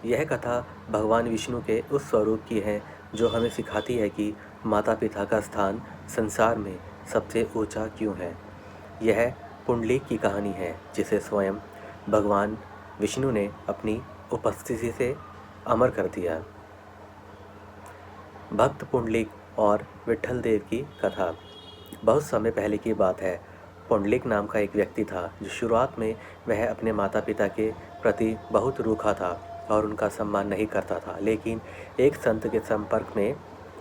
यह कथा भगवान विष्णु के उस स्वरूप की है जो हमें सिखाती है कि माता पिता का स्थान संसार में सबसे ऊंचा क्यों है। यह पुंडलीक की कहानी है जिसे स्वयं भगवान विष्णु ने अपनी उपस्थिति से अमर कर दिया। भक्त पुंडलीक और विट्ठल देव की कथा। बहुत समय पहले की बात है। पुंडलीक नाम का एक व्यक्ति था जो शुरुआत में वह अपने माता पिता के प्रति बहुत रूखा था और उनका सम्मान नहीं करता था, लेकिन एक संत के संपर्क में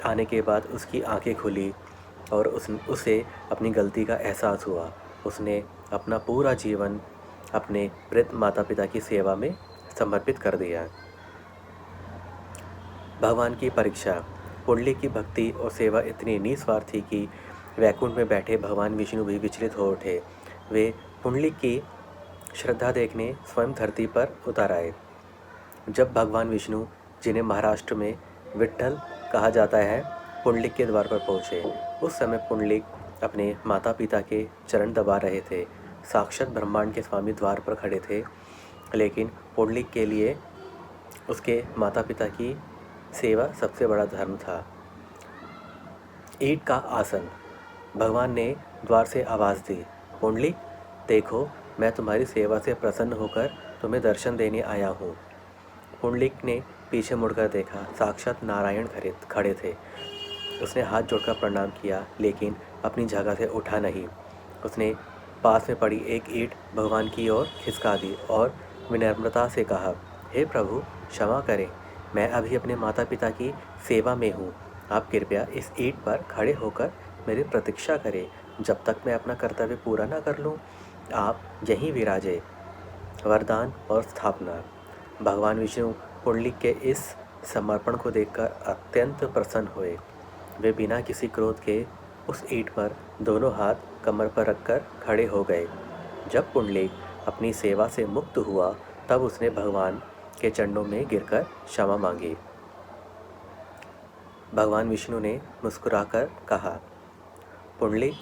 आने के बाद उसकी आंखें खुली और उसे अपनी गलती का एहसास हुआ। उसने अपना पूरा जीवन अपने वृद्ध माता पिता की सेवा में समर्पित कर दिया। भगवान की परीक्षा। पुंडलीक की भक्ति और सेवा इतनी निस्वार्थ थी कि वैकुंठ में बैठे भगवान विष्णु भी विचलित हो उठे। वे पुंडलीक की श्रद्धा देखने स्वयं धरती पर उतर आए। जब भगवान विष्णु, जिन्हें महाराष्ट्र में विट्ठल कहा जाता है, पुंडलीक के द्वार पर पहुँचे, उस समय पुंडलीक अपने माता पिता के चरण दबा रहे थे। साक्षात ब्रह्मांड के स्वामी द्वार पर खड़े थे, लेकिन पुंडलीक के लिए उसके माता पिता की सेवा सबसे बड़ा धर्म था। ईंट का आसन। भगवान ने द्वार से आवाज़ दी, पुंडलीक, देखो, मैं तुम्हारी सेवा से प्रसन्न होकर तुम्हें दर्शन देने आया हूँ। पुंडलीक ने पीछे मुड़कर देखा। साक्षात नारायण खड़े थे। उसने हाथ जोड़कर प्रणाम किया, लेकिन अपनी जगह से उठा नहीं। उसने पास में पड़ी एक ईंट भगवान की ओर खिसका दी और विनम्रता से कहा, हे प्रभु, क्षमा करें, मैं अभी अपने माता पिता की सेवा में हूँ। आप कृपया इस ईंट पर खड़े होकर मेरी प्रतीक्षा करें जब तक मैं अपना कर्तव्य पूरा ना कर लूँ। आप यहीं विराजे। वरदान और स्थापना। भगवान विष्णु पुंडलीक के इस समर्पण को देखकर अत्यंत प्रसन्न हुए। वे बिना किसी क्रोध के उस ईंट पर दोनों हाथ कमर पर रखकर खड़े हो गए। जब पुंडलीक अपनी सेवा से मुक्त हुआ, तब उसने भगवान के चरणों में गिरकर क्षमा मांगी। भगवान विष्णु ने मुस्कुराकर कहा, पुंडलीक,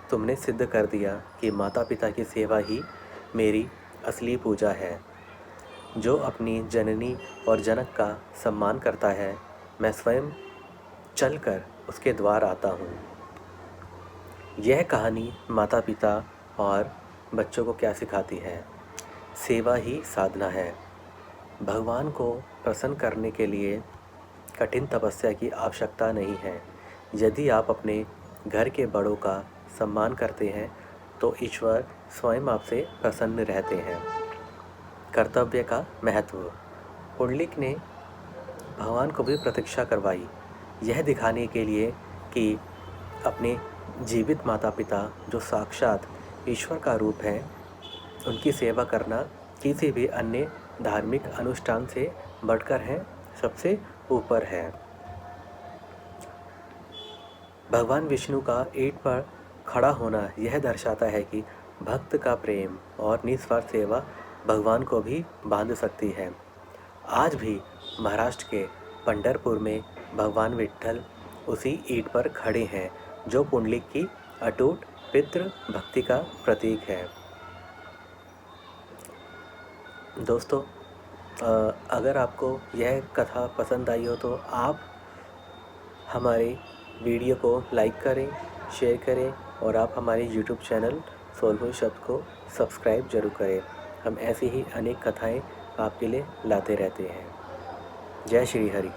तुमने सिद्ध कर दिया कि माता पिता की सेवा ही मेरी असली पूजा है। जो अपनी जननी और जनक का सम्मान करता है, मैं स्वयं चलकर उसके द्वार आता हूँ। यह कहानी माता पिता और बच्चों को क्या सिखाती है? सेवा ही साधना है। भगवान को प्रसन्न करने के लिए कठिन तपस्या की आवश्यकता नहीं है। यदि आप अपने घर के बड़ों का सम्मान करते हैं तो ईश्वर स्वयं आपसे प्रसन्न रहते हैं। कर्तव्य का महत्व। पुंडलीक ने भगवान को भी प्रतीक्षा करवाई, यह दिखाने के लिए कि अपने जीवित माता पिता, जो साक्षात ईश्वर का रूप हैं, उनकी सेवा करना किसी भी अन्य धार्मिक अनुष्ठान से बढ़कर है, सबसे ऊपर है। भगवान विष्णु का ईंट पर खड़ा होना यह दर्शाता है कि भक्त का प्रेम और निस्वार्थ सेवा भगवान को भी बांध सकती है। आज भी महाराष्ट्र के पंढरपुर में भगवान विट्ठल उसी ईंट पर खड़े हैं जो पुंडलीक की अटूट पितृ भक्ति का प्रतीक है। दोस्तों, अगर आपको यह कथा पसंद आई हो तो आप हमारे वीडियो को लाइक करें, शेयर करें और आप हमारे यूट्यूब चैनल सोलभो शब्द को सब्सक्राइब जरूर करें। हम ऐसी ही अनेक कथाएं आपके लिए लाते रहते हैं। जय श्री हरि।